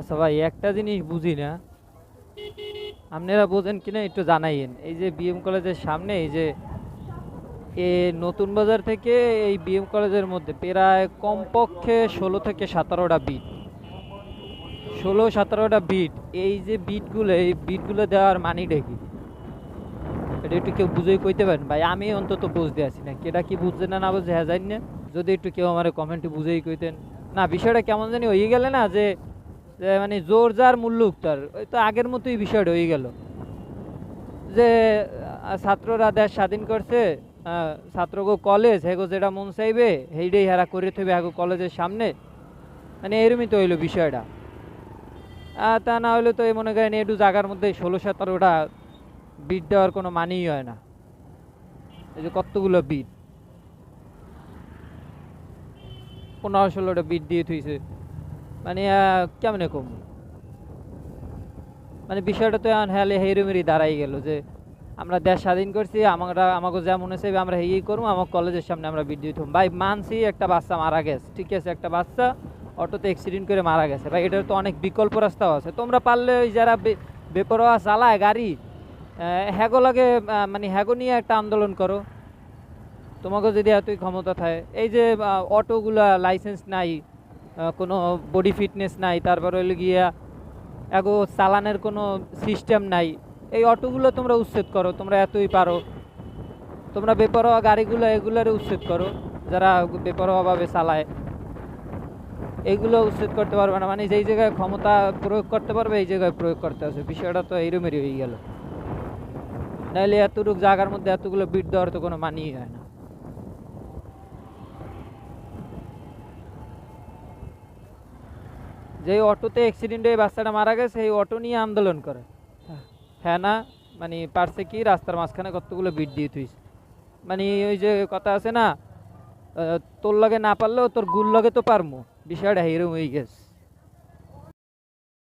আচ্ছা ভাই, একটা জিনিস বুঝি না, আপনারা বোঝেন কিনা একটু জানাইয়েন। এই যে বিএম কলেজের সামনে এই যে নতুন বাজার থেকে এই বিএম কলেজের মধ্যে প্রায় কমপক্ষে 16 থেকে 17টা বিট, 16-17টা বিট। এই যে বিটগুলো, এই বিটগুলো দেওয়ার মানিটা কি? এটা একটু কেউ বুঝেই কইতে পারেন ভাই? আমি অন্তত বুঝতে আছি না, কেটা কি বুঝছে না না বুঝে হ্যাঁ জানি না। যদি একটু কেউ আমার কমেন্টে বুঝেই কইতেন। না, বিষয়টা কেমন জানি হয়ে গেলে না, যে যে মানে জোর যার মুল্লুক তার, ওই তো আগের মতোই বিষয়টা হয়ে গেল। যে ছাত্ররা দেশ স্বাধীন করছে, ছাত্রগো কলেজ হেগো যেটা মন চাইবে সেইটাই হেরা করে থাকবে হেগো কলেজের সামনে। মানে এরমই তো হইলো বিষয়টা। তা না হলে তো এই মনে করেন একটু জায়গার মধ্যে 16-17টা বিট দেওয়ার কোনো মানেই হয় না। এই যে কতগুলো বিট, 15-16টা বিট দিয়ে থুইছে, মানে কেমনে কম। মানে বিষয়টা তো এখন হেলে হেরুমেরি দাঁড়াই গেল যে আমরা দেশ স্বাধীন করছি, আমরা আমাকে যা মনে চাইবে আমরা এই করবো, আমার কলেজের সামনে আমরা বিদ্যুৎ হম। ভাই মানছি একটা বাচ্চা মারা গেছে, ঠিক আছে, একটা বাচ্চা অটোতে অ্যাক্সিডেন্ট করে মারা গেছে, ভাই এটার তো অনেক বিকল্প রাস্তাও আছে। তোমরা পারলে ওই যারা বেপরোয়া চালায় গাড়ি, হ্যাগো লাগে, মানে হ্যাগো নিয়ে একটা আন্দোলন করো। তোমাকে যদি এতই ক্ষমতা থাকে, এই যে অটোগুলা লাইসেন্স নাই, কোনো বডি ফিটনেস নাই, তারপর হইলে গিয়া এগো চালানের কোনো সিস্টেম নাই, এই অটোগুলো তোমরা উচ্ছেদ করো, তোমরা এতই পারো। তোমরা বেপরোয়া গাড়িগুলো এগুলোরে উচ্ছেদ করো, যারা বেপরোয়াভাবে চালায় এইগুলো উচ্ছেদ করতে পারবে না। মানে যেই জায়গায় ক্ষমতা প্রয়োগ করতে পারবে এই জায়গায় প্রয়োগ করতে আছে, বিষয়টা তো এইরমেরই হয়ে গেল। নাহলে এতটুকু জায়গার মধ্যে এতগুলো বিট দেওয়ার তো কোনো মানেই হয় না। যে অটোতে অ্যাক্সিডেন্ট হয়ে বাচ্চাটা মারা গেছে এই অটো নিয়ে আন্দোলন করে, হ্যাঁ না, মানে পারছে কি রাস্তার মাঝখানে কতগুলো বিট দিয়ে তুইস। মানে ওই যে কথা আছে না, তোর লগে না পারলেও তোর গুল লগে তো পারমু, বিষয়টা এরকম হয়ে গেছে।